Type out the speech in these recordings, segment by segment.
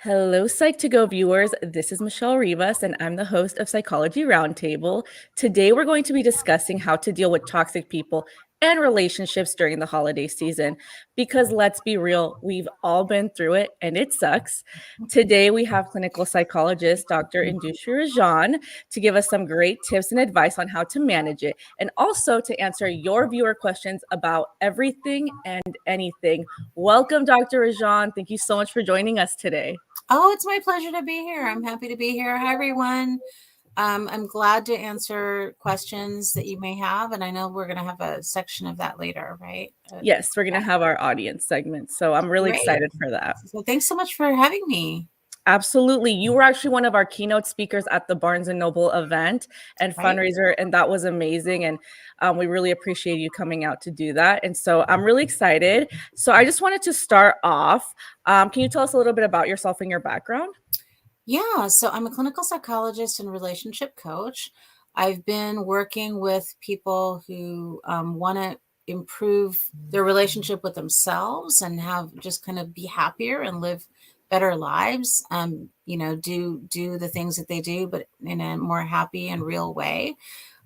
Hello, Psych2Go viewers. This is Michelle Rivas, and I'm the host of Psychology Roundtable. Today, we're going to be discussing how to deal with toxic people and relationships during the holiday season. Because let's be real, we've all been through it, and it sucks. Today, we have clinical psychologist Dr. Indhushree Rajan to give us some great tips and advice on how to manage it, and also to answer your viewer questions about everything and anything. Welcome, Dr. Rajan. Thank you so much for joining us today. Oh, it's my pleasure to be here. I'm happy to be here. Hi, everyone. I'm glad to answer questions that you may have, and I know we're going to have a section of that later, right? Yes, we're going to have our audience segment, so I'm really Great. excited for that. So thanks so much for having me. Absolutely. You were actually one of our keynote speakers at the Barnes & Noble event and Right. fundraiser, and that was amazing, and we really appreciate you coming out to do that, and so I'm really excited. So I just wanted to start off. Can you tell us a little bit about yourself and your background? Yeah, so I'm a clinical psychologist and relationship coach. I've been working with people who want to improve their relationship with themselves and have just kind of be happier and live better lives. Do the things that they do, but in a more happy and real way.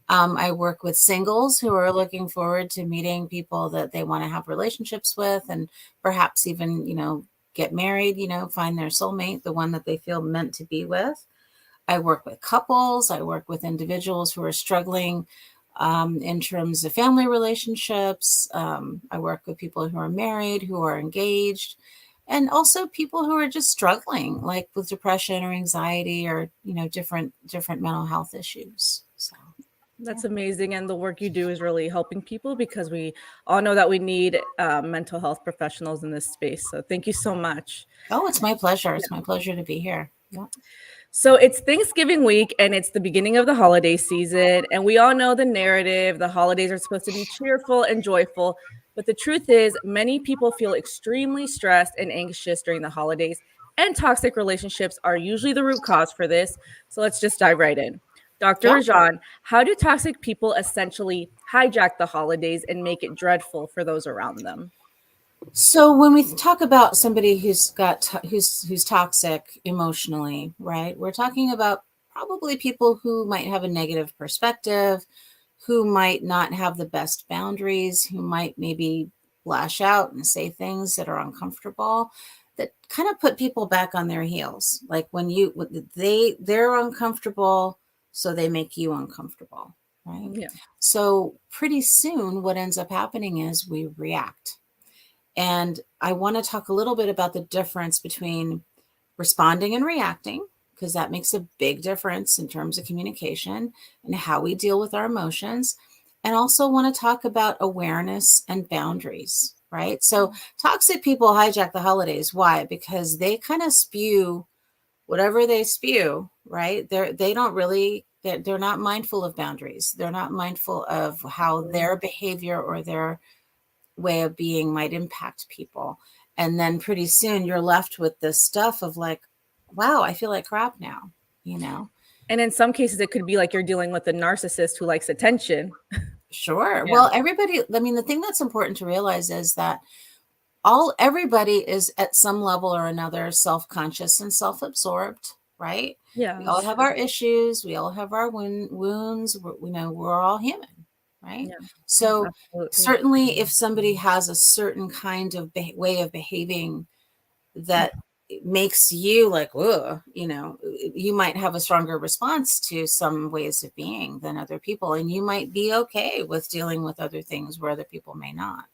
I work with singles who are looking forward to meeting people that they want to have relationships with, and perhaps even, get married, find their soulmate, the one that they feel meant to be with. I work with couples. I work with individuals who are struggling in terms of family relationships. I work with people who are married, who are engaged, and also people who are just struggling, like with depression or anxiety or different mental health issues. So. That's amazing. And the work you do is really helping people because we all know that we need mental health professionals in this space. So thank you so much. Oh, it's my pleasure. It's my pleasure to be here. Yeah. So it's Thanksgiving week and it's the beginning of the holiday season. And we all know the narrative. The holidays are supposed to be cheerful and joyful. But the truth is, many people feel extremely stressed and anxious during the holidays. And toxic relationships are usually the root cause for this. So let's just dive right in. Dr. Yeah. Rajan, how do toxic people essentially hijack the holidays and make it dreadful for those around them? So when we talk about somebody who's toxic emotionally, right? We're talking about probably people who might have a negative perspective, who might not have the best boundaries, who might maybe lash out and say things that are uncomfortable, that kind of put people back on their heels. Like they're uncomfortable, so they make you uncomfortable, right? Yeah. So pretty soon what ends up happening is we react. And I want to talk a little bit about the difference between responding and reacting, because that makes a big difference in terms of communication and how we deal with our emotions. And also want to talk about awareness and boundaries, right? So toxic people hijack the holidays. Why? Because they kind of spew whatever they spew, right? They're not mindful of boundaries. They're not mindful of how their behavior or their way of being might impact people. And then pretty soon you're left with this stuff of like, wow, I feel like crap now, And in some cases, it could be like you're dealing with a narcissist who likes attention. Sure. Yeah. Well, the thing that's important to realize is that everybody is at some level or another self-conscious and self-absorbed, right? Yeah. We all have our issues. We all have our wounds. We're all human. Right. Yeah. So Absolutely. certainly if somebody has a certain kind of way of behaving that makes you like, whoa, you might have a stronger response to some ways of being than other people. And you might be okay with dealing with other things where other people may not.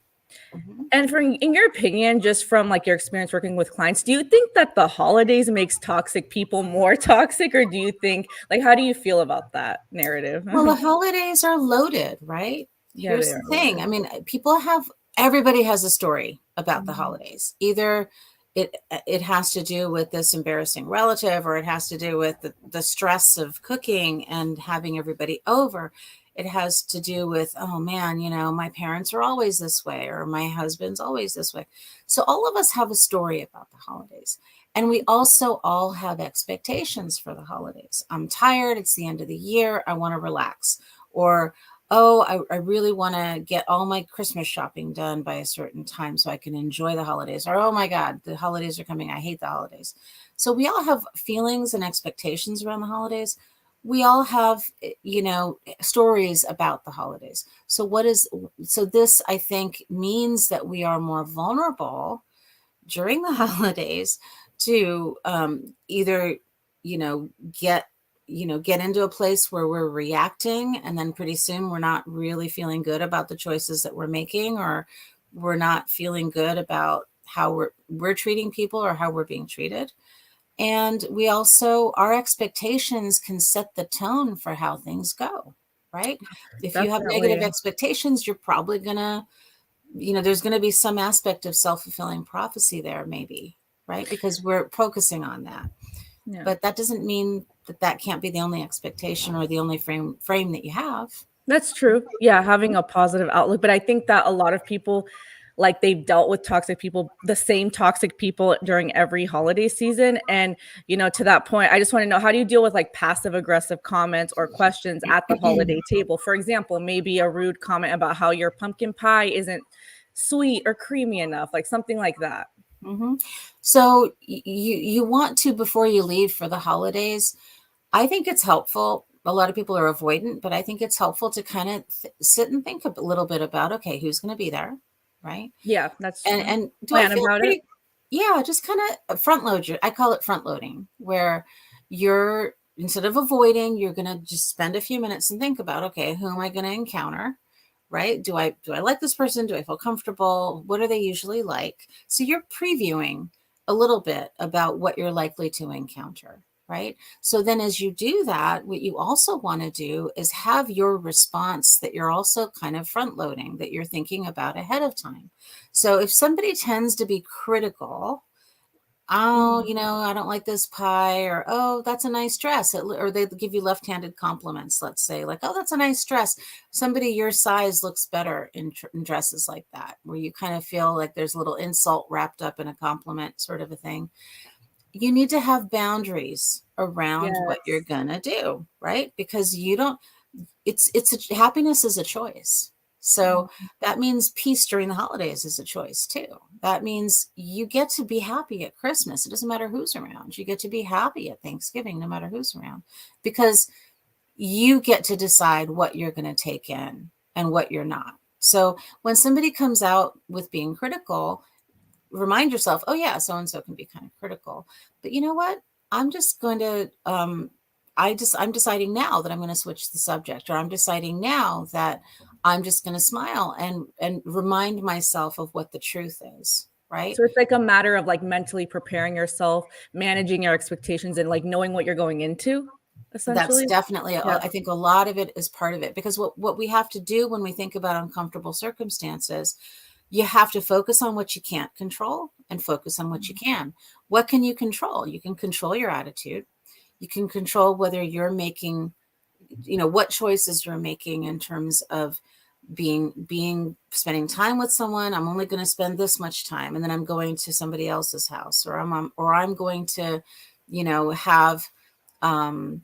And in your opinion, just from like your experience working with clients, do you think that the holidays makes toxic people more toxic, or do you think, like, how do you feel about that narrative? Well, the holidays are loaded, right? Yeah, Here's they the are thing. loaded. I mean, everybody has a story about the holidays. Either it has to do with this embarrassing relative, or it has to do with the stress of cooking and having everybody over. It has to do with, oh man, my parents are always this way, or my husband's always this way. So all of us have a story about the holidays. And we also all have expectations for the holidays. I'm tired. It's the end of the year. I want to relax. Or oh, I really want to get all my Christmas shopping done by a certain time so I can enjoy the holidays. Or, oh my God, the holidays are coming. I hate the holidays. So we all have feelings and expectations around the holidays. We all have, stories about the holidays. So this, I think, means that we are more vulnerable during the holidays to either you know get get into a place where we're reacting, and then pretty soon we're not really feeling good about the choices that we're making, or we're not feeling good about how we're treating people or how we're being treated. And we also, our expectations can set the tone for how things go, right? If you have negative Definitely. expectations, you're probably gonna, there's going to be some aspect of self-fulfilling prophecy there, maybe, right? Because we're focusing on that. Yeah. But that doesn't mean that that can't be the only expectation or the only frame that you have. That's true. Yeah, having a positive outlook, but I think that a lot of people, like, they've dealt with toxic people, the same toxic people during every holiday season, and, to that point, I just wanna know, how do you deal with, like, passive aggressive comments or questions at the holiday table? For example, maybe a rude comment about how your pumpkin pie isn't sweet or creamy enough, like, something like that. Hmm. So you want to, before you leave for the holidays, I think it's helpful. A lot of people are avoidant, but I think it's helpful to kind of sit and think a little bit about, okay, who's going to be there, right? Yeah, that's And true. and do I Plan feel about it. pretty, yeah, just kind of front load your, I call it front loading, where you're, instead of avoiding, you're going to just spend a few minutes and think about, okay, who am I going to encounter? Right? Do I like this person? Do I feel comfortable? What are they usually like? So you're previewing a little bit about what you're likely to encounter, right? So then as you do that, what you also want to do is have your response that you're also kind of front loading, that you're thinking about ahead of time. So if somebody tends to be critical, oh, Mhm. I don't like this pie, or oh, that's a nice dress, or they give you left-handed compliments, let's say, like, oh, that's a nice dress. Somebody your size looks better in dresses like that, where you kind of feel like there's a little insult wrapped up in a compliment, sort of a thing. You need to have boundaries around what you're Yes. gonna do, right? Because you don't, happiness is a choice. So Mhm. that means peace during the holidays is a choice too. That means you get to be happy at Christmas. It doesn't matter who's around. You get to be happy at Thanksgiving, no matter who's around, because you get to decide what you're going to take in and what you're not. So when somebody comes out with being critical, remind yourself, oh yeah, so and so can be kind of critical, but you know what? I'm just going to I'm deciding now that I'm going to switch the subject, or I'm deciding now that I'm just going to smile and remind myself of what the truth is, right? So it's like a matter of, like, mentally preparing yourself, managing your expectations, and, like, knowing what you're going into, That's essentially? definitely, Yeah. I think a lot of it is part of it, because what we have to do when we think about uncomfortable circumstances, you have to focus on what you can't control and focus on what you Mhm. can. What can you control? You can control your attitude. You can control whether you're making, what choices you're making in terms of spending time with someone. I'm only going to spend this much time, and then I'm going to somebody else's house, or I'm going to, have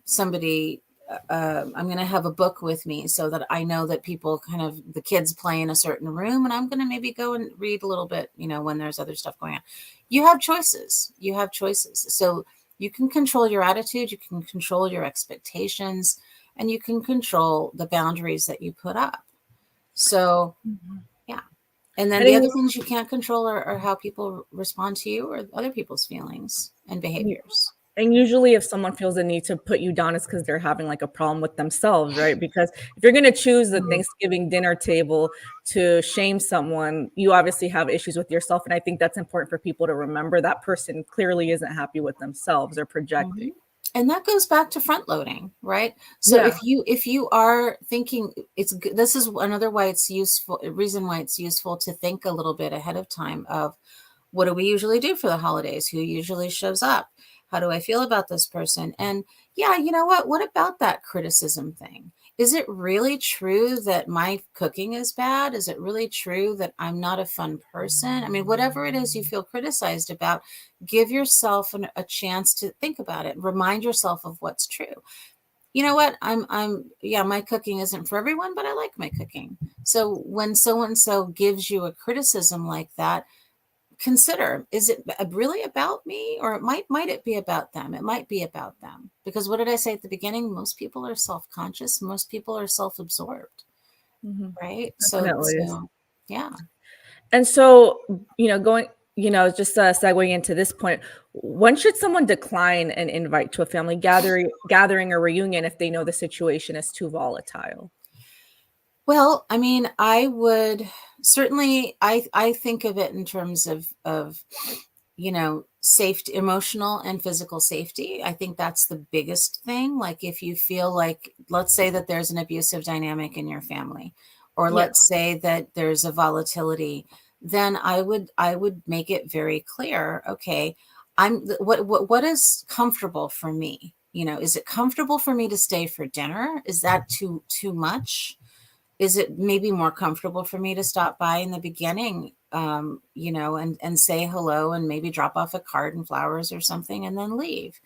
somebody, I'm going to have a book with me, so that I know that people kind of, the kids play in a certain room, and I'm going to maybe go and read a little bit, when there's other stuff going on. You have choices. You have choices. So you can control your attitude, you can control your expectations, and you can control the boundaries that you put up. So, Mhm. yeah. And then And the other then things you can't control are how people respond to you, or other people's feelings and you behaviors. and usually if someone feels the need to put you down, it's because 'cause they're having, like, a problem with themselves, right? Because if you're gonna choose the Mhm. Thanksgiving dinner table to shame someone, you obviously have issues with yourself, and I think that's important for people to remember. That person clearly isn't happy with themselves, they're projecting. Mhm. And that goes back to front loading, right? So Yeah. if you are thinking, this is another why it's useful, reason why it's useful to think a little bit ahead of time of, what do we usually do for the holidays? Who usually shows up? How do I feel about this person? And yeah, you know what? What about that criticism thing? Is it really true that my cooking is bad? Is it really true that I'm not a fun person? I mean, whatever it is you feel criticized about, give yourself a chance to think about it. Remind yourself of what's true. you know what, yeah, my cooking isn't for everyone, but I like my cooking. So when so and so gives you a criticism like that, consider, is it really about me, or might it be about them? It might be about them, because what did I say at the beginning? Most people are self-conscious, most people are self-absorbed, Mhm. right? Definitely. Yeah. And so, going, just segueing into this point, when should someone decline an invite to a family gathering or reunion if they know the situation is too volatile? Well, I mean, I would certainly, I think of it in terms of safety, emotional and physical safety. I think that's the biggest thing. Like if you feel like, let's say that there's an abusive dynamic in your family, or Yeah. let's say that there's a volatility, then I would make it very clear, okay, what is comfortable for me? Is it comfortable for me to stay for dinner? Is that too much? Is it maybe more comfortable for me to stop by in the beginning, and say hello and maybe drop off a card and flowers or something and then leave?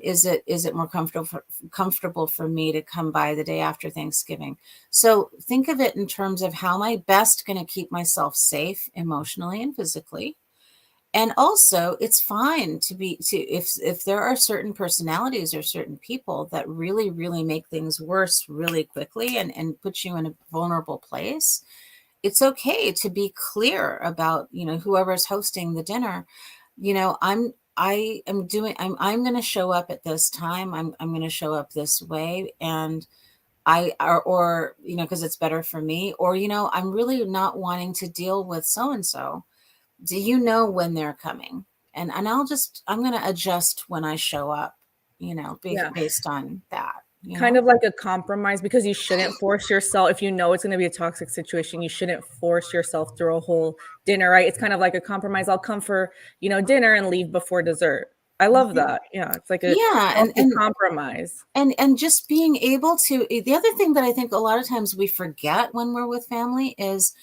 Is it more comfortable for me to come by the day after Thanksgiving? So think of it in terms of, how am I best going to keep myself safe emotionally and physically? And also, it's fine to if there are certain personalities or certain people that really really make things worse really quickly, and put you in a vulnerable place. It's okay to be clear about, whoever's hosting the dinner. I'm going to show up at this time. I'm going to show up this way, and or because it's better for me, or I'm really not wanting to deal with so and so. Do you know when they're coming? And I'm going to adjust when I show up, Yeah. based on that, Kind of like a compromise, because you shouldn't force yourself. If you know it's going to be a toxic situation, you shouldn't force yourself through a whole dinner, right? It's kind of like a compromise. I'll come for, dinner and leave before dessert. I love Mhm. that. Yeah. It's like a Yeah, healthy compromise. and just being able to, the other thing that I think a lot of times we forget when we're with family is,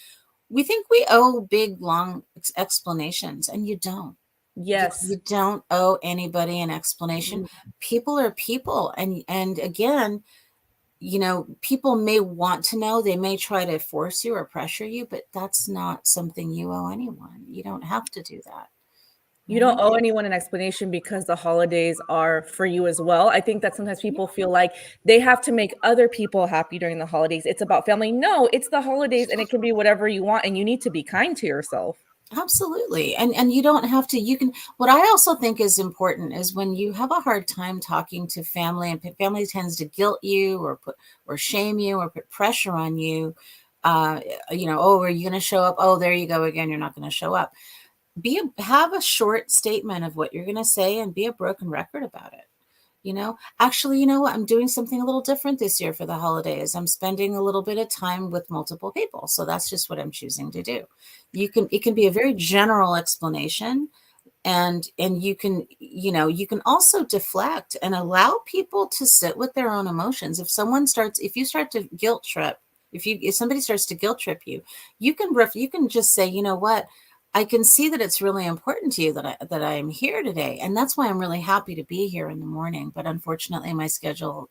we think we owe big long explanations, and you don't. You Yes. don't owe anybody an explanation. Mm. People are people, and again, people may want to know, they may try to force you or pressure you, but that's not something you owe anyone. You don't have to do that, You don't right? owe anyone an explanation, because the holidays are for you as well. I think that sometimes people feel like they have to make other people happy during the holidays. It's about family. No, it's the holidays, and it can be whatever you want, and you need to be kind to yourself. Absolutely. And you don't have to, you can, what I also think is important is, when you have a hard time talking to family, and family tends to guilt you, or shame you, or put pressure on you, oh, are you going to show up? Oh, there you go again. You're not going to show up. Have a short statement of what you're going to say, and be a broken record about it. Actually, you know what? I'm doing something a little different this year for the holidays. I'm spending a little bit of time with multiple people. So that's just what I'm choosing to do. It can be a very general explanation, and you can also deflect and allow people to sit with their own emotions. If you start to guilt trip, if somebody starts to guilt trip you, you can just say, you know what, I can see that it's really important to you that I am here today, and that's why I'm really happy to be here in the morning, but unfortunately my schedule,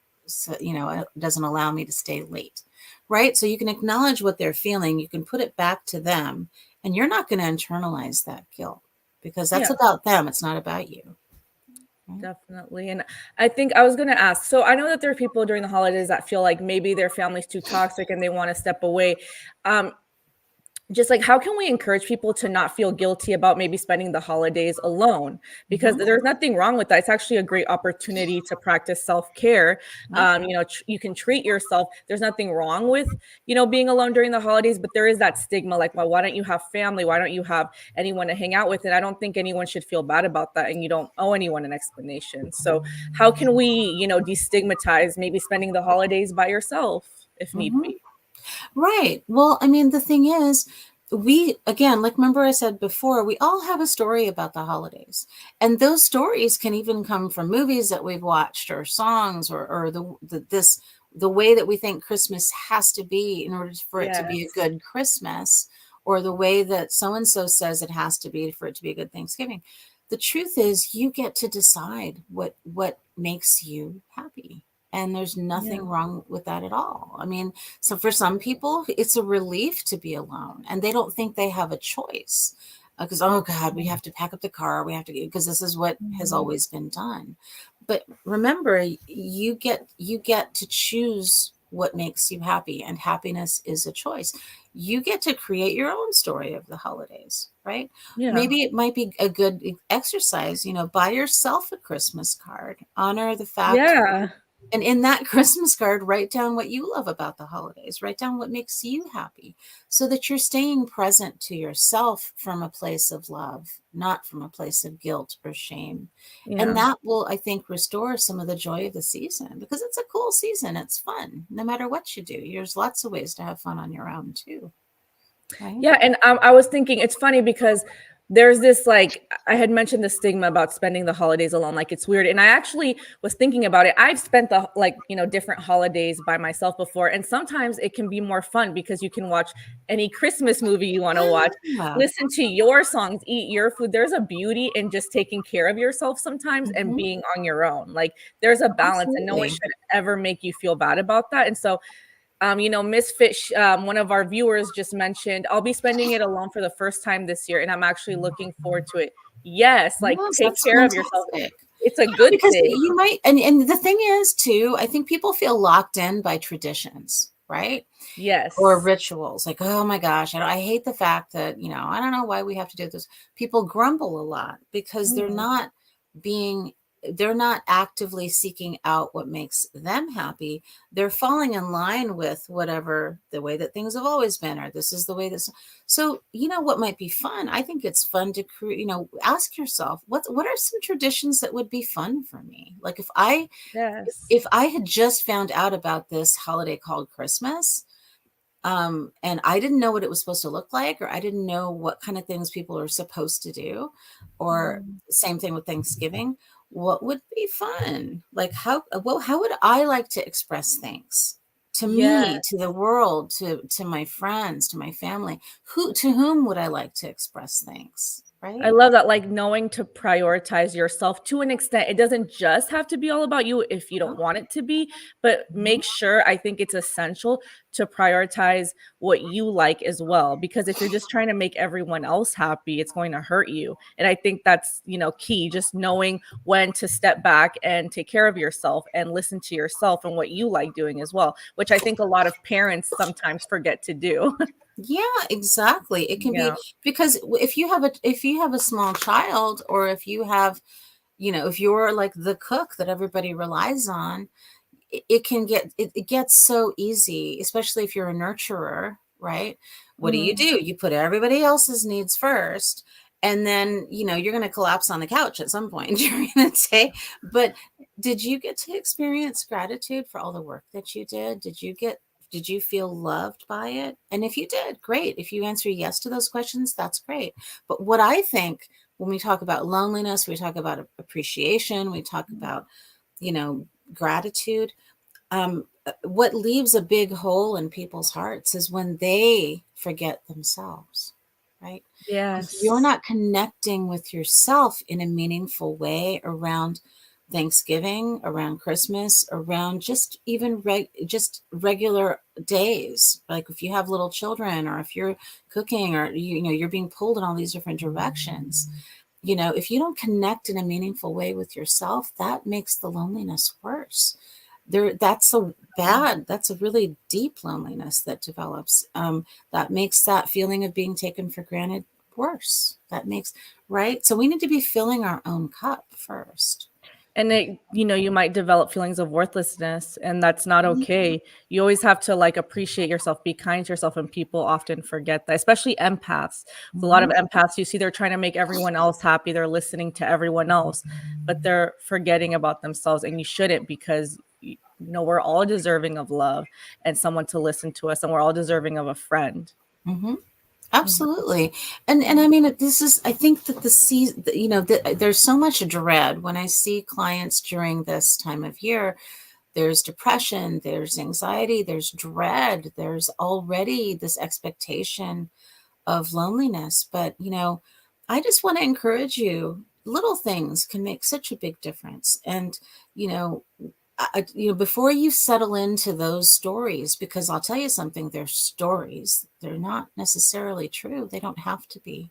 doesn't allow me to stay late. Right? So you can acknowledge what they're feeling, you can put it back to them, and you're not going to internalize that guilt, because that's Yeah. about them. It's not about you. Right? Definitely. And I think I was going to ask, so I know that there are people during the holidays that feel like maybe their family's too toxic and they want to step away. Um, just like, how can we encourage people to not feel guilty about maybe spending the holidays alone? Because Mhm. there's nothing wrong with that. It's actually a great opportunity to practice self-care. Yep. You can treat yourself. There's nothing wrong with, being alone during the holidays, but there is that stigma, like, well, why don't you have family? Why don't you have anyone to hang out with? And I don't think anyone should feel bad about that. And you don't owe anyone an explanation. So how can we, destigmatize maybe spending the holidays by yourself if need Mhm. be? Right. Well, I mean, the thing is, we, again, like, remember I said before, we all have a story about the holidays. And those stories can even come from movies that we've watched, or songs, or the way that we think Christmas has to be in order for it to be a Yes. good Christmas, or the way that so and so says it has to be for it to be a good Thanksgiving. The truth is, you get to decide what makes you happy. And there's Yeah. nothing wrong with that at all. I mean, so for some people, it's a relief to be alone and they don't think they have a choice because, oh God, we have to pack up the car. We have to, because this is what has Mhm. always been done. But remember, you get to choose what makes you happy, and happiness is a choice. You get to create your own story of the holidays, right? Yeah. Maybe it might be a good exercise, buy yourself a Christmas card, honor the fact, Yeah. and in that Christmas card, write down what you love about the holidays, write down what makes you happy, so that you're staying present to yourself from a place of love, not from a place of guilt or shame. And Yeah. that will, I think, restore some of the joy of the season, because it's a cool season. It's fun no matter what you do. There's lots of ways to have fun on your own too, right? Yeah, and I was thinking it's funny because there's this like I had mentioned the stigma about spending the holidays alone, like it's weird. And I actually was thinking about it. I've spent the different holidays by myself before, and sometimes it can be more fun because you can watch any Christmas movie you want to watch, Yeah. listen to your songs, eat your food. There's a beauty in just taking care of yourself sometimes and Mhm. being on your own. Like there's a balance, and no one Absolutely. should ever make you feel bad about that. And so Misfit, one of our viewers just mentioned, I'll be spending it alone for the first time this year, and I'm actually looking forward to it. Yes, like Yes, take that's care of yourself. fantastic. It's a good Because thing. you might, and the thing is too, I think people feel locked in by traditions, right? Or Yes. rituals. Like, oh my gosh, I hate the fact that, I don't know why we have to do this. People grumble a lot because Mm, being they're not actively seeking out what makes them happy. They're falling in line with whatever the way that things have always been, or this is the way this. So, what might be fun? I think it's fun to create, ask yourself, what are some traditions that would be fun for me? Like yes. if I had just found out about this holiday called Christmas, and I didn't know what it was supposed to look like, or I didn't know what kind of things people are supposed to do, or Mm, same thing with Thanksgiving. What would be fun? Like how would I like to express things to me, yes. to the world, to my friends, to my family? To whom would I like to express things? I Right? love that, like knowing to prioritize yourself to an extent. It doesn't just have to be all about you if you don't want it to be, but Mhm. make sure I think it's essential to prioritize what you like as well. Because if you're just trying to make everyone else happy, it's going to hurt you. And I think that's, key, just knowing when to step back and take care of yourself and listen to yourself and what you like doing as well, which I think a lot of parents sometimes forget to do. Yeah, exactly. It can be Yeah. because if you have a small child, or if you have, if you're like the cook that everybody relies on, it gets so easy, especially if you're a nurturer, right? What do? Mhm. You put everybody else's needs first, and then you're going to collapse on the couch at some point during the day. But did you get to experience gratitude for all the work that you did? Did you feel loved by it? And if you did, great. If you answer yes to those questions, that's great. But what I think, when we talk about loneliness, we talk about appreciation, we talk about, you know gratitude, what leaves a big hole in people's hearts is when they forget themselves, right? If you're Yes. not connecting with yourself in a meaningful way around Thanksgiving, around Christmas, around just even just regular days, like if you have little children, or if you're cooking, or you're being pulled in all these different directions, if you don't connect in a meaningful way with yourself, that makes the loneliness worse. That's a really deep loneliness that develops, that makes that feeling of being taken for granted worse. Right, so we need to be filling our own cup first. And you might develop feelings of worthlessness, and that's not Mhm. okay. You always have to like appreciate yourself, be kind to yourself, and people often forget that, especially empaths. With a lot of Mhm. empaths, you see they're trying to make everyone else happy, they're listening to everyone else, but they're forgetting about themselves, and you shouldn't, because we're all deserving of love and someone to listen to us, and we're all deserving of a friend. Mhm. Mhm. Absolutely. And I mean, I think that the season, there's so much dread when I see clients during this time of year. There's depression, there's anxiety, there's dread, there's already this expectation of loneliness. But, I just want to encourage you, little things can make such a big difference. And, you know, before you settle into those stories, because I'll tell you something, they're stories. They're not necessarily true. They don't have to be.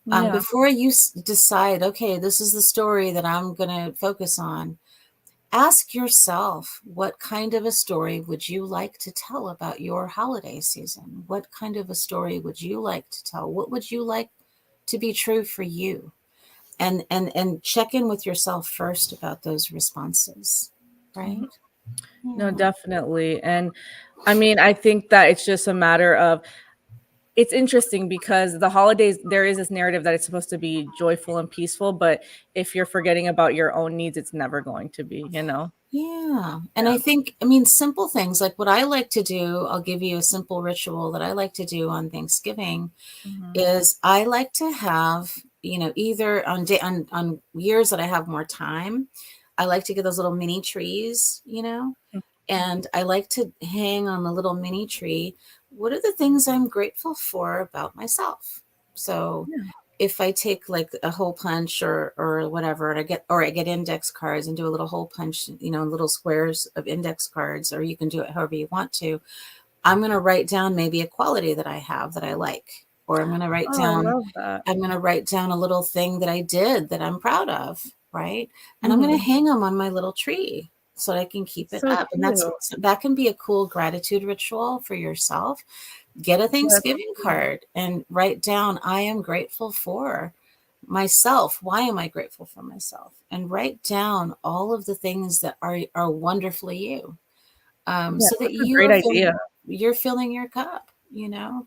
Yeah. Before you decide, okay, this is the story that I'm going to focus on, ask yourself, what kind of a story would you like to tell about your holiday season? What kind of a story would you like to tell? What would you like to be true for you? And check in with yourself first about those responses, right? Mhm. No, Yeah. definitely. And I mean, I think that it's just a matter of it's interesting because the holidays, there is this narrative that it's supposed to be joyful and peaceful, but if you're forgetting about your own needs, it's never going to be, you know? Yeah. And Yeah. I think, I mean, simple things like what I like to do, I'll give you a simple ritual that I like to do on Thanksgiving Mhm. is I like to have, either on years that I have more time, I like to get those little mini trees, Mm. and I like to hang on the little mini tree. What are the things I'm grateful for about myself? So Yeah. if I take like a hole punch or whatever, and I get index cards and do a little hole punch, little squares of index cards, or you can do it however you want to. I'm going to write down maybe a quality that I have that I like, or Oh, I love that. I'm going to write down a little thing that I did that I'm proud of, right? And I'm going to Mhm. hang them on my little tree so that I can keep it So up. And cute. that can be a cool gratitude ritual for yourself. Get a Yeah, that's so Thanksgiving cute. card and write down, I am grateful for myself. Why am I grateful for myself? And write down all of the things that are wonderfully you, Yeah, so that that's a great idea. you're filling your cup,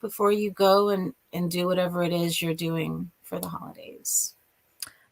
before you go and do whatever it is you're doing for the holidays.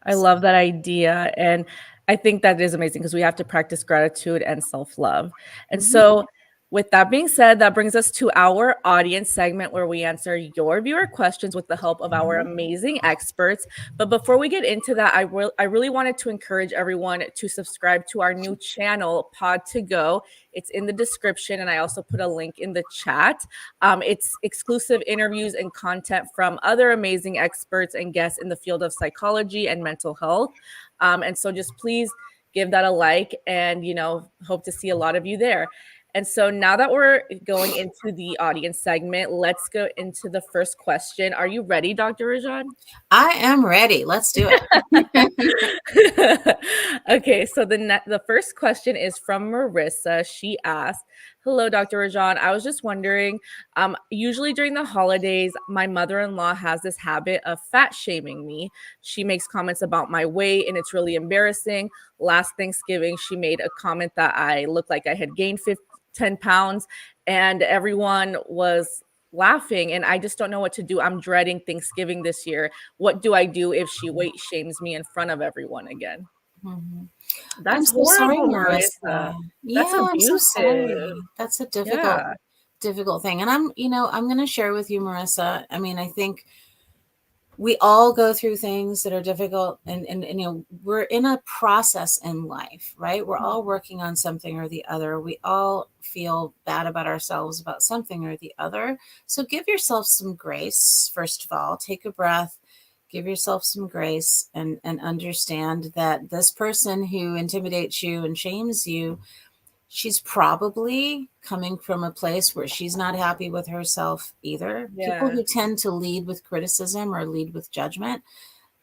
I love that idea, and I think that is amazing because we have to practice gratitude and self-love. And Mhm. so, with that being said, that brings us to our audience segment where we answer your viewer questions with the help of our amazing experts. But before we get into that, I really wanted to encourage everyone to subscribe to our new channel, Pod to Go. It's in the description, and I also put a link in the chat. It's exclusive interviews and content from other amazing experts and guests in the field of psychology and mental health. And so just please give that a like and, hope to see a lot of you there. And so now that we're going into the audience segment, let's go into the first question. Are you ready, Dr. Rajan? I am ready. Let's do it. Okay, so the first question is from Marissa. She asked, "Hello, Dr. Rajan. I was just wondering, usually during the holidays, my mother-in-law has this habit of fat shaming me. She makes comments about my weight, and it's really embarrassing. Last Thanksgiving, she made a comment that I looked like I had gained 10 pounds, and everyone was laughing, and I just don't know what to do. I'm dreading Thanksgiving this year. What do I do if she weight shames me in front of everyone again?" Mhm. I'm That's so sorry, horrible, Marissa. Marissa. That's Yeah, I'm so abusive. sorry. That's a Yeah. difficult thing. And I'm going to share with you, Marissa. I mean, I think we all go through things that are difficult, and we're in a process in life, right? We're all working on something or the other. We all feel bad about ourselves about something or the other. So give yourself some grace. First of all, take a breath, give yourself some grace, and understand that this person who intimidates you and shames you, she's probably coming from a place where she's not happy with herself either. People Yeah. who tend to lead with criticism or lead with judgment,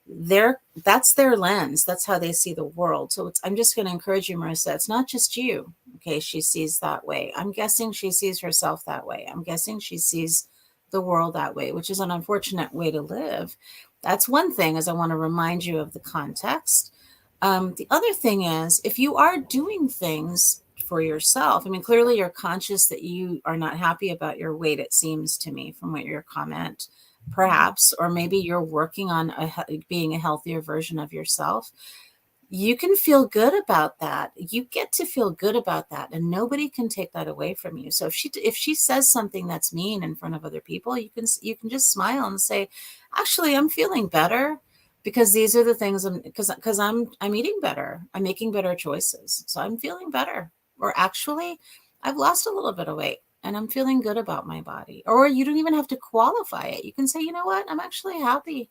that's their lens. That's how they see the world. So I'm just going to encourage you, Marissa. It's not just you. Okay, she sees that way. I'm guessing she sees herself that way. I'm guessing she sees the world that way, which is an unfortunate way to live. That's one thing, is I want to remind you of the context. The other thing is, if you are doing things for yourself, I mean, clearly you're conscious that you are not happy about your weight, it seems to me, from what your comment, perhaps, or maybe you're working on being a healthier version of yourself. You can feel good about that. You get to feel good about that, and nobody can take that away from you. So if she says something that's mean in front of other people, you can just smile and say, actually, I'm feeling better because these are the things, because I'm eating better. I'm making better choices. So I'm feeling better. Or actually, I've lost a little bit of weight and I'm feeling good about my body. Or you don't even have to qualify it. You can say, you know what? I'm actually happy.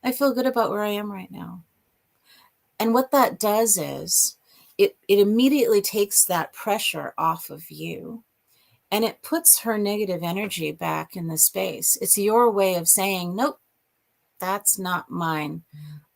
I feel good about where I am right now. And what that does is it immediately takes that pressure off of you, and it puts her negative energy back in the space. It's your way of saying, nope, that's not mine.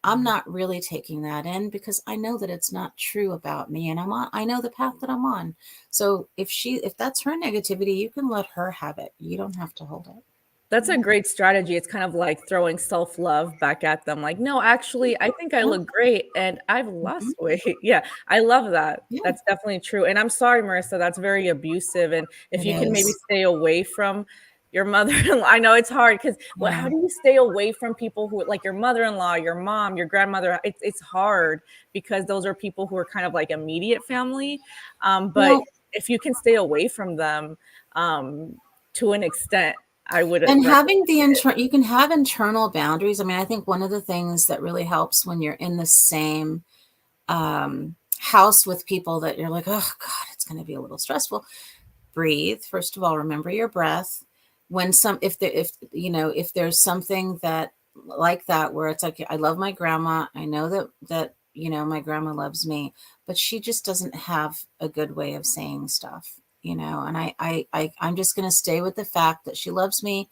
I'm not really taking that in because I know that it's not true about me, and I know the path that I'm on. So if that's her negativity, you can let her have it. You don't have to hold it. That's a great strategy. It's kind of like throwing self-love back at them. Like, no, actually, I think I Yeah. look great and I've Mhm. lost weight. Yeah, I love that. Yeah, That's definitely true. And I'm sorry, Marissa, that's very abusive. And if it you can maybe is. stay away from your mother-in-law, I know it's hard because how Yeah. do you stay away from people who like your mother-in-law, your mom, your grandmother? It's hard because those are people who are kind of like immediate family. But Well, if you can stay away from them to an extent, I would and recommend having the it. you can have internal boundaries. I mean, I think one of the things that really helps when you're in the same house with people that you're like, oh God, it's going to be a little stressful. Breathe. First of all, remember your breath. When if if there's something that like that where it's like, I love my grandma. I know that my grandma loves me, but she just doesn't have a good way of saying stuff. And I'm just going to stay with the fact that she loves me,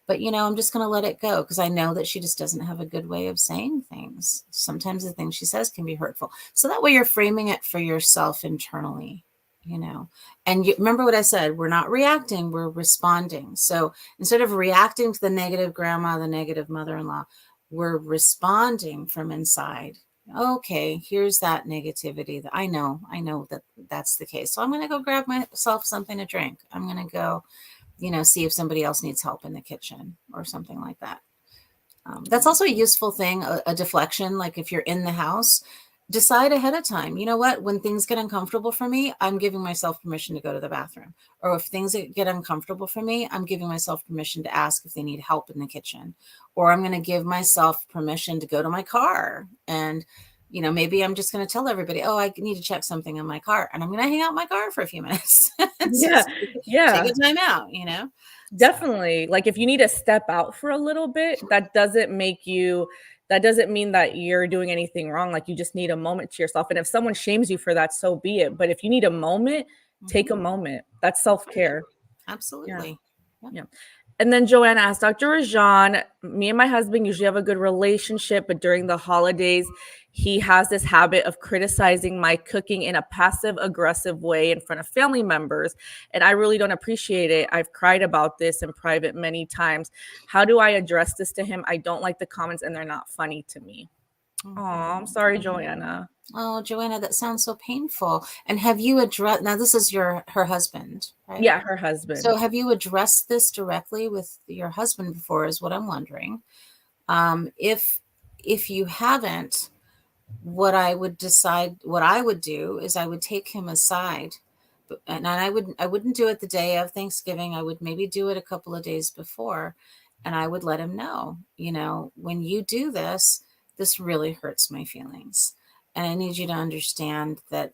but I'm just going to let it go because I know that she just doesn't have a good way of saying things. Sometimes the things she says can be hurtful. So that way you're framing it for yourself internally, you know. And you remember what I said, we're not reacting, we're responding. So instead of reacting to the negative grandma, the negative mother-in-law, we're responding from inside. Okay, here's that negativity that I know that that's the case. So I'm going to go grab myself something to drink. I'm going to go see if somebody else needs help in the kitchen or something like that. That's also a useful thing, a deflection. Like if you're in the house, decide ahead of time. You know what? When things get uncomfortable for me, I'm giving myself permission to go to the bathroom. Or if things get uncomfortable for me, I'm giving myself permission to ask if they need help in the kitchen. Or I'm going to give myself permission to go to my car and maybe I'm just going to tell everybody, oh, I need to check something in my car. And I'm going to hang out in my car for a few minutes. Yeah, Take yeah, a time out. So, definitely. Like if you need to step out for a little bit, that doesn't mean that you're doing anything wrong. Like you just need a moment to yourself. And if someone shames you for that, so be it. But if you need a moment, take mhm, a moment. That's that's right. self-care. Yeah. Absolutely. Yep. Yeah. And then Joanna asked, Dr. Rajan, me and my husband usually have a good relationship, but during the holidays, he has this habit of criticizing my cooking in a passive aggressive way in front of family members. And I really don't appreciate it. I've cried about this in private many times. How do I address this to him? I don't like the comments and they're not funny to me. Oh, I'm Mhm. sorry, Joanna. Oh, Joanna, that sounds so painful. And have you addressed, now this is her husband, right? Yeah, her So husband. have you addressed this directly with your husband before is what I'm wondering. If you haven't, what I would do is I would take him aside, and I wouldn't do it the day of Thanksgiving. I would maybe do it a couple of days before, and I would let him know, when you do this, this really hurts my feelings, and I need you to understand that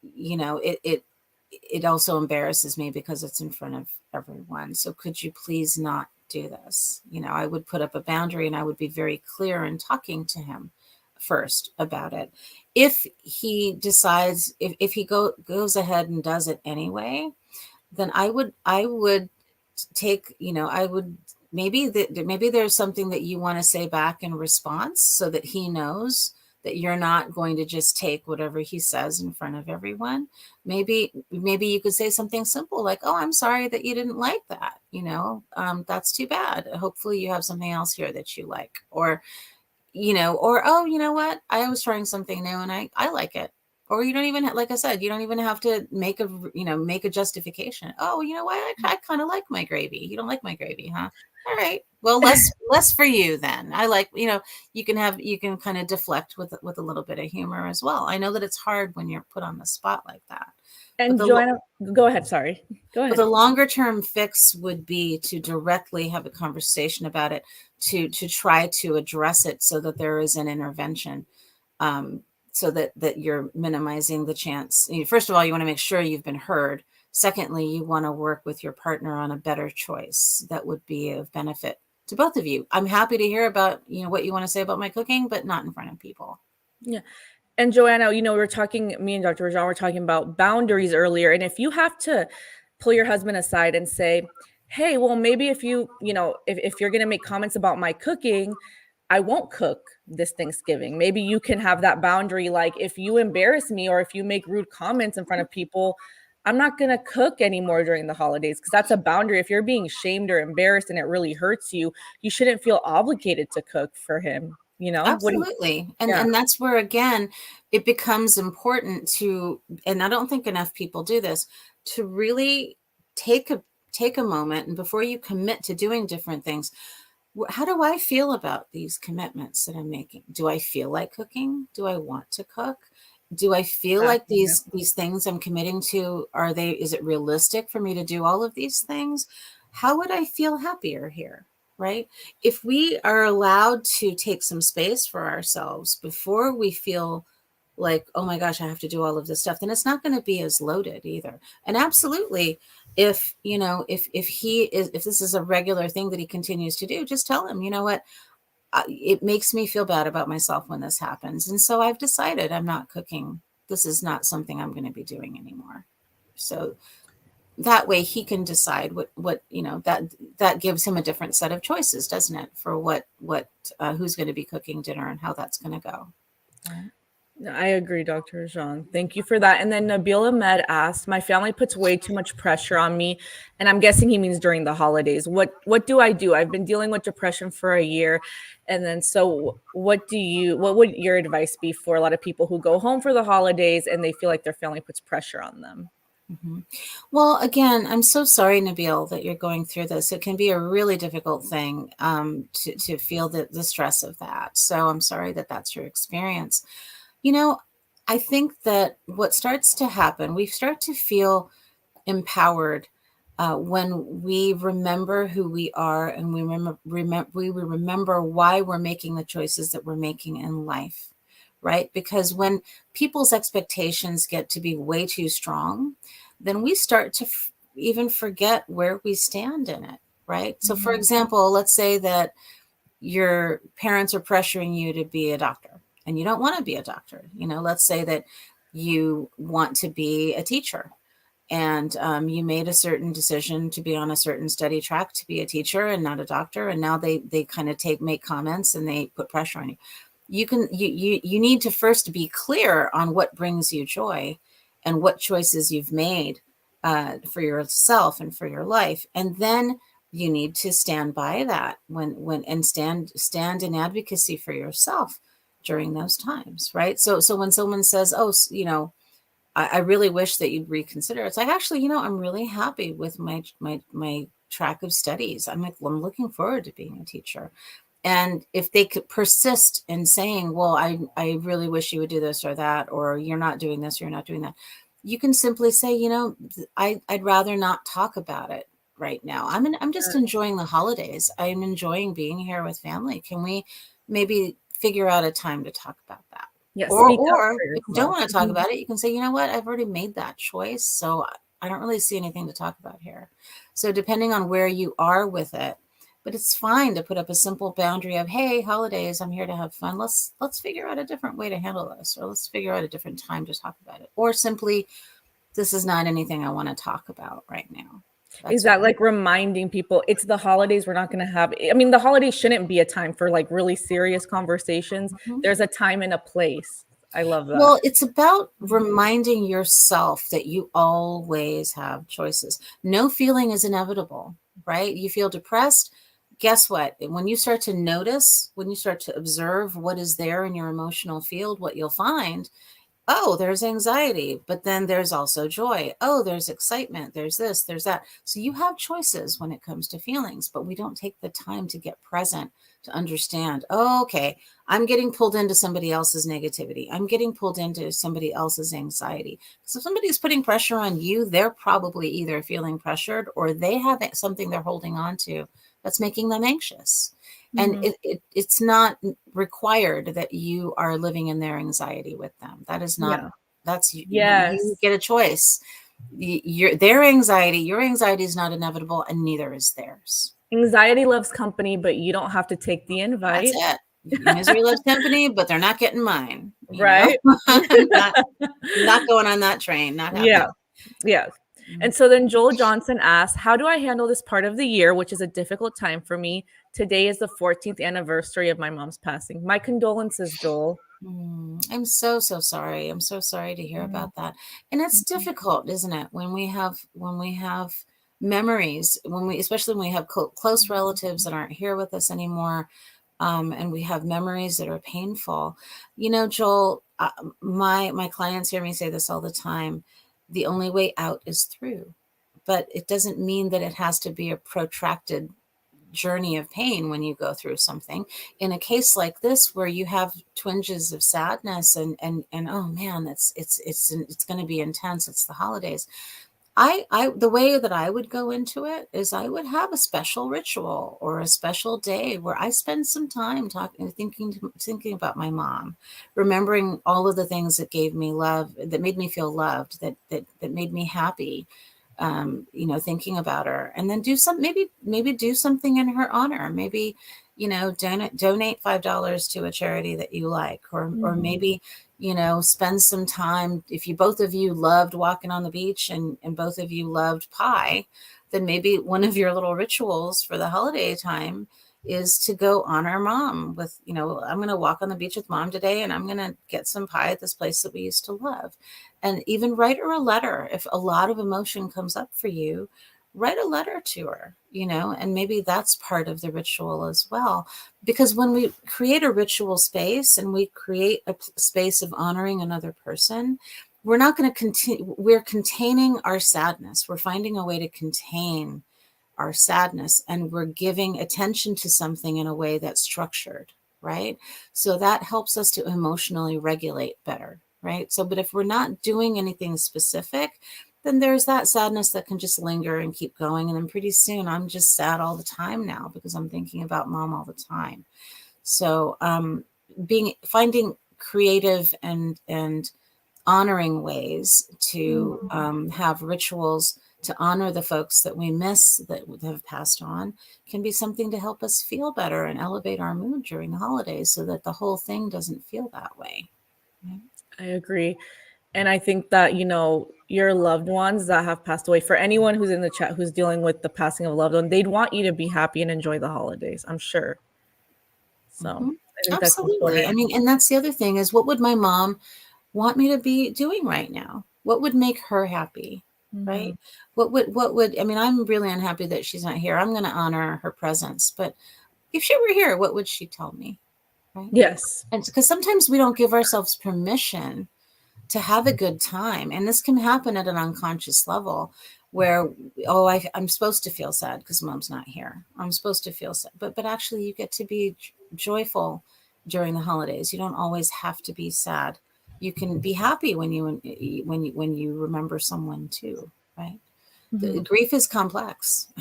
it also embarrasses me because it's in front of everyone. So could you please not do this? I would put up a boundary and I would be very clear in talking to him first about it. If he decides, if he goes ahead and does it anyway, then I would take, I would maybe there's something that you want to say back in response so that he knows that you're not going to just take whatever he says in front of everyone. Maybe you could say something simple like, oh, I'm sorry that you didn't like that. That's too bad. Hopefully you have something else here that you like. Or oh, you know what, I was trying something new and I like it. Or you don't even like I said, you don't even have to make a justification. Oh, you know what, I kind of like my gravy. You don't like my gravy, huh? All right, well, less for you then. I like, you can kind of deflect with a little bit of humor as well. I know that it's hard when you're put on the spot like that, but And the Joanna, go ahead. Sorry. Go but ahead. the longer term fix would be to directly have a conversation about it, to try to address it so that there is an intervention, um, so that you're minimizing the chance. First of all, you want to make sure you've been heard. Secondly, you want to work with your partner on a better choice that would be of benefit to both of you. I'm happy to hear about what you want to say about my cooking, but not in front of people. Yeah. And Joanna, we were talking, me and Dr. Rajan were talking about boundaries earlier. And if you have to pull your husband aside and say, hey, well, maybe if if you're going to make comments about my cooking, I won't cook this Thanksgiving. Maybe you can have that boundary. Like, if you embarrass me or if you make rude comments in front of people, I'm not going to cook anymore during the holidays, because that's a boundary. If you're being shamed or embarrassed and it really hurts you, you shouldn't feel obligated to cook for him. What do you, Absolutely. And yeah. and that's where again it becomes important to, and I don't think enough people do this, to really take a moment, and before you commit to doing different things, how do I feel about these commitments that I'm making? Do I feel like cooking? Do I want to cook? Do I feel like Exactly, yeah. these things I'm committing to, is it realistic for me to do all of these things? How would I feel happier here? Right? If we are allowed to take some space for ourselves before we feel like, oh my gosh, I have to do all of this stuff, then it's not going to be as loaded either. And absolutely, if if this is a regular thing that he continues to do, just tell him, you know what, it makes me feel bad about myself when this happens, and so I've decided I'm not cooking. This is not something I'm going to be doing anymore. So that way he can decide what that gives him a different set of choices, doesn't it, for who's going to be cooking dinner and how that's going to go. Right. I agree, Dr. Rajan. Thank you for that. And then Nabil Ahmed asked, my family puts way too much pressure on me. And I'm guessing he means during the holidays. What do I do? I've been dealing with depression for a year. And then so what would your advice be for a lot of people who go home for the holidays and they feel like their family puts pressure on them? Mm-hmm. Well, again, I'm so sorry, Nabil, that you're going through this. It can be a really difficult thing to feel the stress of that. So I'm sorry that that's your experience. You know, I think that what starts to happen, we start to feel empowered when we remember who we are, and we remember why we're making the choices that we're making in life, right? Because when people's expectations get to be way too strong, then we start to even forget where we stand in it, right? So, for example, let's say that your parents are pressuring you to be a doctor and you don't want to be a doctor. Let's say that you want to be a teacher, and you made a certain decision to be on a certain study track to be a teacher and not a doctor, and now they kind of make comments and they put pressure on you. You need to first be clear on what brings you joy and what choices you've made for yourself and for your life, and then you need to stand by that and stand in advocacy for yourself during those times, right? So when someone says, oh, I really wish that you'd reconsider, it's like, actually, I'm really happy with my track of studies. I'm looking forward to being a teacher. And if they could persist in saying, well, I really wish you would do this or that, or you're not doing this, you're not doing that, you can simply say, I'd rather not talk about it right now. I'm just enjoying the holidays. I'm enjoying being here with family. Can we maybe figure out a time to talk about that? Yeah, speak up Or for if you don't yourself. want to talk about it, you can say, you know what, I've already made that choice, so I don't really see anything to talk about here. So depending on where you are with it, but it's fine to put up a simple boundary of, hey, holidays, I'm here to have fun. Let's figure out a different way to handle this, or let's figure out a different time to talk about it. Or simply, this is not anything I want to talk about right now. That's Exactly. okay. Like reminding people it's the holidays. We're not going to have, I mean, the holidays shouldn't be a time for like really serious conversations. Mhm. There's a time and a place. I love that. Well, it's about reminding yourself that you always have choices. No feeling is inevitable, right? You feel depressed. Guess what? When you start to notice, when you start to observe what is there in your emotional field, what you'll find, oh, there's anxiety, but then there's also joy. Oh, there's excitement. There's this, there's that. So you have choices when it comes to feelings, but we don't take the time to get present to understand, oh, okay, I'm getting pulled into somebody else's negativity. I'm getting pulled into somebody else's anxiety. So if somebody's putting pressure on you, they're probably either feeling pressured or they have something they're holding on to that's making them anxious. And Mhm. it's not required that you are living in their anxiety with them. That is not, Yeah. that's you Yes. get a choice. Your anxiety is not inevitable, and neither is theirs. Anxiety loves company, but you don't have to take the That's invite. it. Misery loves company, but they're not getting mine. Right? not, not going on that train, not Yeah. happening. Yeah. And so then Joel Johnson asks, how do I handle this part of the year, which is a difficult time for me? Today is the 14th anniversary of my mom's passing. My condolences, Joel. I'm so sorry. I'm so sorry to hear about that. And it's difficult, isn't it, when we have memories, especially when we have close relatives that aren't here with us anymore, and we have memories that are painful. Joel, my clients hear me say this all the time. The only way out is through, but it doesn't mean that it has to be a protracted journey of pain when you go through something. In a case like this where you have twinges of sadness and oh man, it's going to be intense, it's the holidays. I the way that I would go into it is I would have a special ritual or a special day where I spend some time talking, thinking about my mom, remembering all of the things that gave me love, that made me feel loved, that made me happy, thinking about her, and then maybe do something in her honor. Maybe, donate $5 to a charity that you like, or maybe, spend some time. If you both of you loved walking on the beach and both of you loved pie, then maybe one of your little rituals for the holiday time is to go honor mom with, I'm going to walk on the beach with mom today and I'm going to get some pie at this place that we used to love. And even write her a letter. If a lot of emotion comes up for you, write a letter to her, and maybe that's part of the ritual as well. Because when we create a ritual space and we create a space of honoring another person, we're not going to continue, we're containing our sadness. We're finding a way to contain our sadness, and we're giving attention to something in a way that's structured, right? So that helps us to emotionally regulate better, right? So, but if we're not doing anything specific, then there's that sadness that can just linger and keep going. And then pretty soon I'm just sad all the time now because I'm thinking about mom all the time. So, finding creative and honoring ways to have rituals to honor the folks that we miss that have passed on can be something to help us feel better and elevate our mood during the holidays so that the whole thing doesn't feel that way. I agree. And I think that, your loved ones that have passed away, for anyone who's in the chat who's dealing with the passing of a loved one, they'd want you to be happy and enjoy the holidays, I'm sure. So I think that's Absolutely. I important. mean, and that's the other thing is, what would my mom want me to be doing right now? What would make her happy? Right? I mean, I'm really unhappy that she's not here. I'm going to honor her presence. But if she were here, what would she tell me? Right? Yes. And because sometimes we don't give ourselves permission to have a good time. And this can happen at an unconscious level where, oh, I'm supposed to feel sad because mom's not here. I'm supposed to feel sad. But actually you get to be joyful during the holidays. You don't always have to be sad. You can be happy when you remember someone too, right? The grief is complex.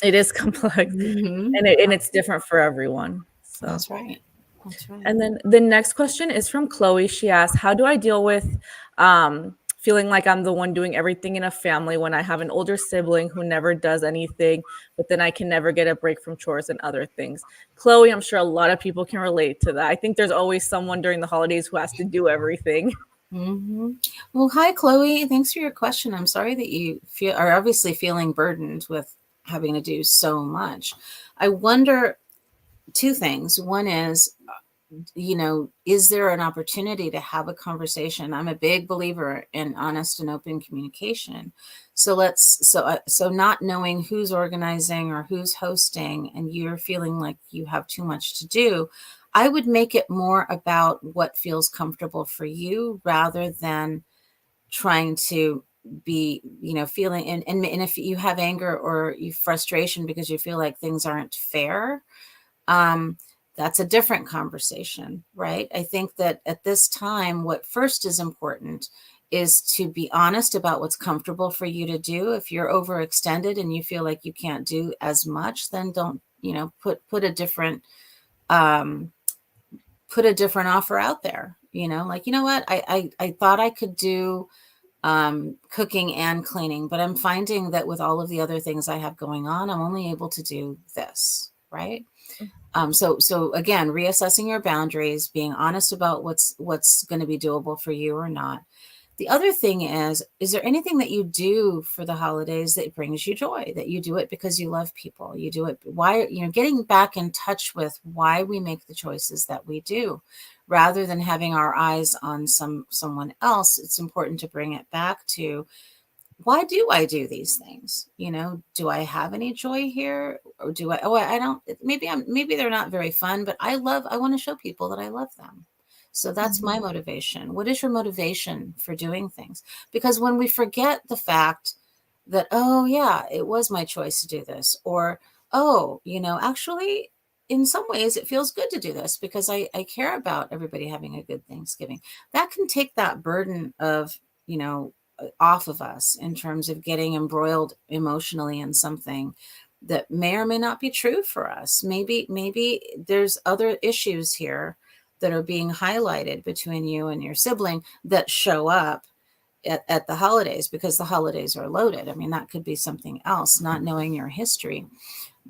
It is complex, and it's different for everyone. So That's right. That's right. And then the next question is from Chloe. She asks, how do I deal with feeling like I'm the one doing everything in a family when I have an older sibling who never does anything, but then I can never get a break from chores and other things? Chloe, I'm sure a lot of people can relate to that. I think there's always someone during the holidays who has to do everything. Well, hi, Chloe. Thanks for your question. I'm sorry that you are obviously feeling burdened with having to do so much. I wonder two things. One is, is there an opportunity to have a conversation? I'm a big believer in honest and open communication. So not knowing who's organizing or who's hosting and you're feeling like you have too much to do, I would make it more about what feels comfortable for you rather than trying to be, feeling, and if you have anger or you frustration because you feel like things aren't fair, um, that's a different conversation, right? I think that at this time, what first is important is to be honest about what's comfortable for you to do. If you're overextended and you feel like you can't do as much, then don't, put a different offer out there. Like, you know what, I thought I could do cooking and cleaning, but I'm finding that with all of the other things I have going on, I'm only able to do this, right? So again, reassessing your boundaries, being honest about what's going to be doable for you or not. The other thing is there anything that you do for the holidays that brings you joy, that you do it because you love people? You do it why, getting back in touch with why we make the choices that we do, rather than having our eyes on someone else. It's important to bring it back to, why do I do these things? Do I have any joy here? Or do I, oh, I don't, maybe they're not very fun, but I want to show people that I love them. So that's my Mhm. motivation. What is your motivation for doing things? Because when we forget the fact that, oh, yeah, it was my choice to do this, or, oh, actually, in some ways, it feels good to do this because I care about everybody having a good Thanksgiving. That can take that burden of, off of us in terms of getting embroiled emotionally in something that may or may not be true for us. Maybe there's other issues here that are being highlighted between you and your sibling that show up at the holidays, because the holidays are loaded. I mean, that could be something else, not knowing your history.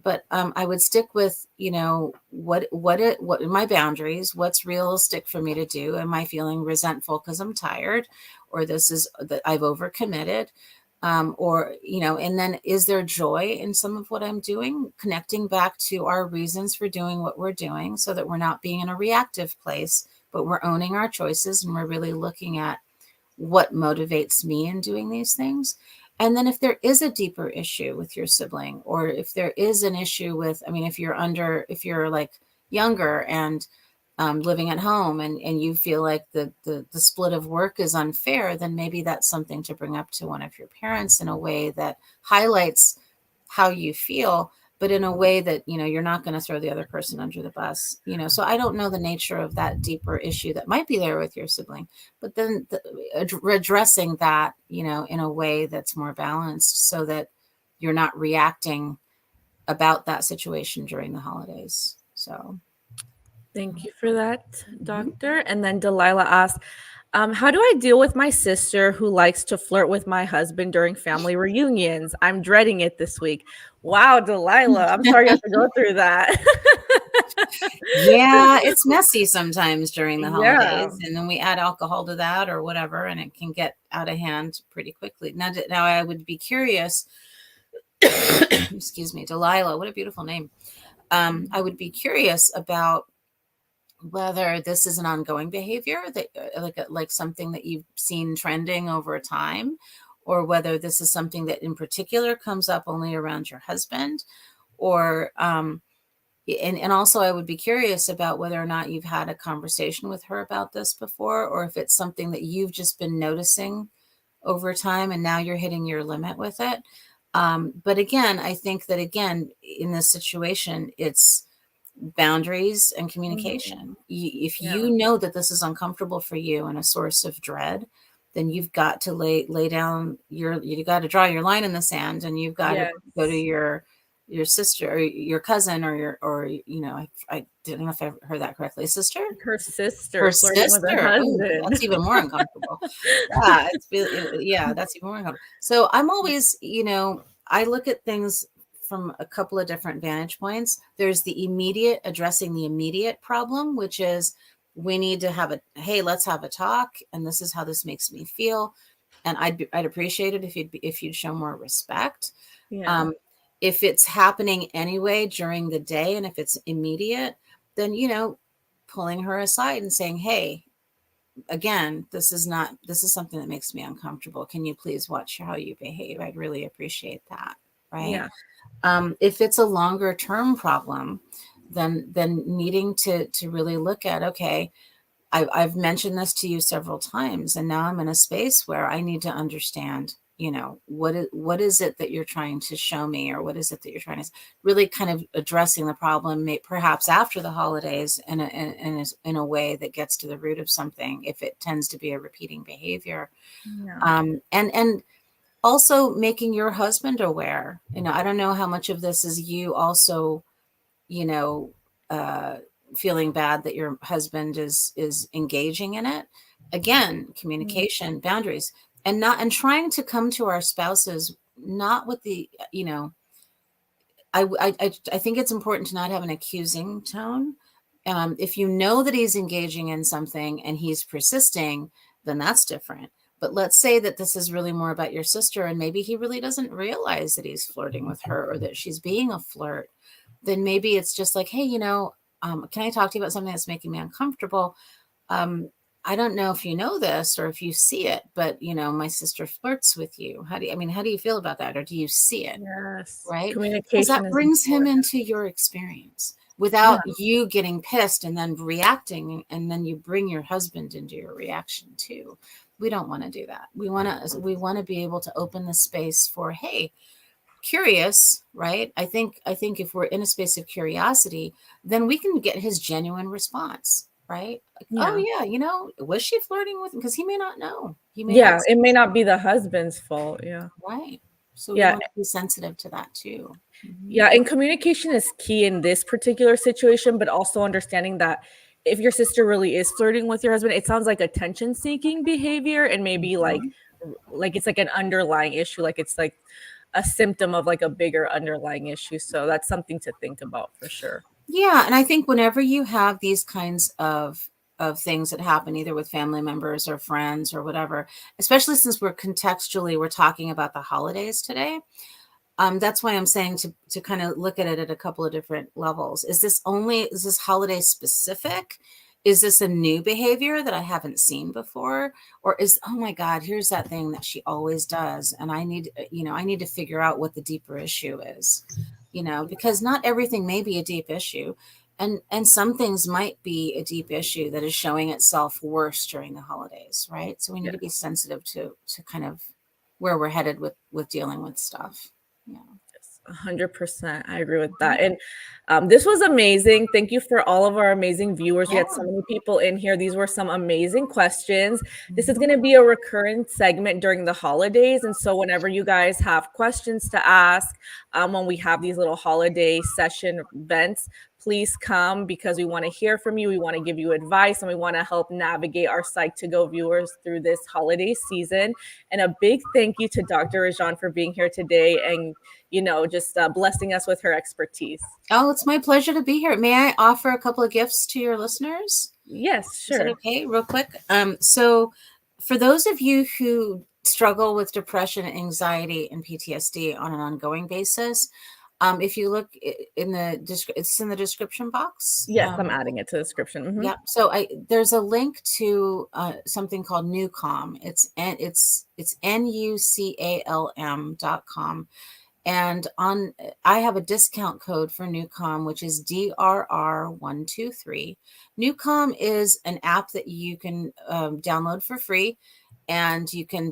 But I would stick with, what are my boundaries? What's realistic for me to do? Am I feeling resentful because I'm tired, or this is that I've overcommitted? Or, and then is there joy in some of what I'm doing? Connecting back to our reasons for doing what we're doing, so that we're not being in a reactive place, but we're owning our choices and we're really looking at what motivates me in doing these things. And then if there is a deeper issue with your sibling, or if there is an issue with, I mean, if you're like younger and living at home, and you feel like the split of work is unfair, then maybe that's something to bring up to one of your parents in a way that highlights how you feel, but in a way that, you're not going to throw the other person under the bus. So I don't know the nature of that deeper issue that might be there with your sibling, but then addressing that, in a way that's more balanced, so that you're not reacting about that situation during the holidays. So Thank you for that, mhm. doctor. And then Delilah asked, how do I deal with my sister who likes to flirt with my husband during family reunions? I'm dreading it this week. Wow, Delilah, I'm sorry you have to go through that. Yeah, it's messy sometimes during the Yeah. holidays, and then we add alcohol to that or whatever, and it can get out of hand pretty quickly. Now I would be curious. Excuse me, Delilah. What a beautiful name. I would be curious about whether this is an ongoing behavior that, like something that you've seen trending over time, or whether this is something that in particular comes up only around your husband, or and also I would be curious about whether or not you've had a conversation with her about this before, or if it's something that you've just been noticing over time and now you're hitting your limit with it. But again, I think that, again, in this situation, it's boundaries and Mhm. communication. If Yeah. you know that this is uncomfortable for you and a source of dread, then you've got to lay down you got to draw your line in the sand, and you've got to go to Yes. your sister or your cousin, or I don't know if I heard that correctly. Sister? Her sister Her flirting with her sister. Oh, husband. that's even more uncomfortable. Yeah, yeah, that's even more uncomfortable. So I'm always, I look at things from a couple of different vantage points. There's the immediate, addressing the immediate problem, which is, we need to hey, let's have a talk, and this is how this makes me feel. And I'd appreciate it if you'd show more respect. Yeah. Um, if it's happening anyway during the day, and if it's immediate, then, pulling her aside and saying, hey, again, this is something that makes me uncomfortable. Can you please watch how you behave? I'd really appreciate that. Right. Yeah. If it's a longer term problem, then needing to really look at, okay, I've mentioned this to you several times, and now I'm in a space where I need to understand, what is it that you're trying to show me, or what is it that you're trying to really kind of addressing the problem, perhaps after the holidays, in a way that gets to the root of something, if it tends to be a repeating behavior. Yeah. And also making your husband aware. I don't know how much of this is you also, you know, uh, feeling bad that your husband is engaging in it. Again, Mm. communication, boundaries, and trying to come to our spouses not with the, I think it's important to not have an accusing tone. If you know that he's engaging in something and he's persisting, then that's different. But let's say that this is really more about your sister, and maybe he really doesn't realize that he's flirting with her or that she's being a flirt. Then maybe it's just like, hey, can I talk to you about something that's making me uncomfortable? um, I don't know if you know this or if you see it, but my sister flirts with you. How do you feel about that? Or do you see it? Yes. Right? Because Communication that is brings him important. into your experience Yeah. without you getting pissed and then reacting. And then you bring your husband into your reaction too. We don't want to do that. We want to be able to open the space for, hey, curious, right? I think if we're in a space of curiosity, then we can get his genuine response, right? Like, oh Yeah. yeah, was she flirting with him? Because he may not know. He may not Yeah. see It may it, not be the husband's fault. Yeah. right? So we Yeah. want to be sensitive to that too. Mhm. Yeah, and communication is key in this particular situation, but also understanding that if your sister really is flirting with your husband, it sounds like attention-seeking behavior and maybe Mhm. like it's like an underlying issue, like it's like a symptom of like a bigger underlying issue. So that's something to think about for sure. Yeah, and I think whenever you have these kinds of things that happen either with family members or friends or whatever, especially since we're talking about the holidays today. That's why I'm saying to kind of look at it at a couple of different levels. Is this holiday specific? Is this a new behavior that I haven't seen before? Or oh my God, here's that thing that she always does. And I need to figure out what the deeper issue is, because not everything may be a deep issue. And some things might be a deep issue that is showing itself worse during the holidays, right? So we need Yeah. to be sensitive to kind of where we're headed with dealing with stuff. Yeah. 100%. I agree with Mhm. that. And this was amazing. Thank you for all of our amazing viewers. We Yeah. had so many people in here. These were some amazing questions. This is Mhm. going to be a recurrent segment during the holidays. And so, whenever you guys have questions to ask, when we have these little holiday session events, please come because we want to hear from you. We want to give you advice and we want to help navigate our Psych2Go viewers through this holiday season. And a big thank you to Dr. Rajan for being here today and just blessing us with her expertise. Oh, it's my pleasure to be here. May I offer a couple of gifts to your listeners? Yes, Is that sure. okay, real quick? So for those of you who struggle with depression, anxiety, and PTSD on an ongoing basis, if you look in it's in the description box. Yes, I'm adding it to the description. Yeah. So there's a link to something called Newcom. It's NUCALM.com. And I have a discount code for Newcom, which is DRR123. Newcom is an app that you can download for free, and you can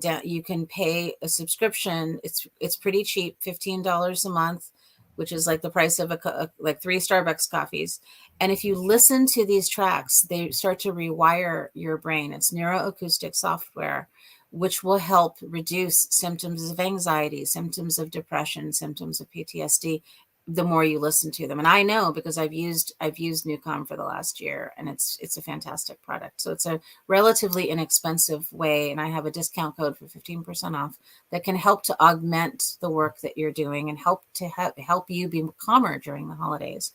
pay a subscription. It's pretty cheap, $15 a month, which is like the price of like 3 Starbucks coffees. And if you listen to these tracks, they start to rewire your brain. It's neuroacoustic software, which will help reduce symptoms of anxiety, symptoms of depression, symptoms of PTSD, the more you listen to them. And I know because I've used Newcom for the last year, and it's a fantastic product. So it's a relatively inexpensive way, and I have a discount code for 15% off that can help to augment the work that you're doing and help to help you be calmer during the holidays.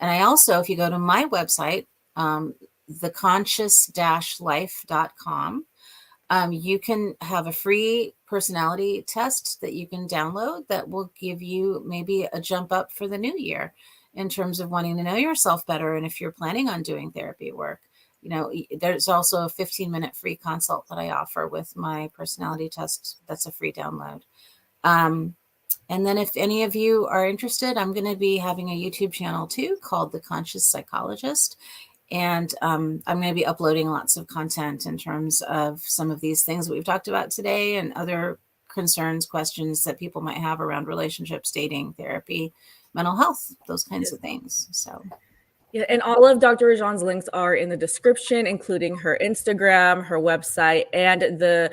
And I also, if you go to my website, theconscious-life.com, you can have a free personality test that you can download that will give you maybe a jump up for the new year in terms of wanting to know yourself better. And if you're planning on doing therapy work, there's also a 15-minute free consult that I offer with my personality test. That's a free download. Um, and then if any of you are interested, I'm going to be having a YouTube channel too called The Conscious Psychologist. And I'm going to be uploading lots of content in terms of some of these things that we've talked about today and other concerns, questions that people might have around relationships, dating, therapy, mental health, those kinds of things. So, Yeah, and all of Dr. Rajan's links are in the description, including her Instagram, her website, and the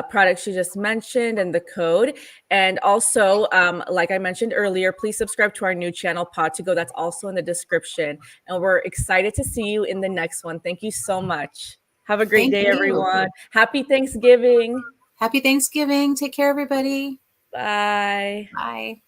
products she just mentioned and the code. And also, like I mentioned earlier, please subscribe to our new channel, Pod to Go. That's also in the description. And we're excited to see you in the next one. Thank you so much. Have a great thank day, you. everyone. Happy Thanksgiving. Happy Thanksgiving. Take care, everybody. Bye. Bye.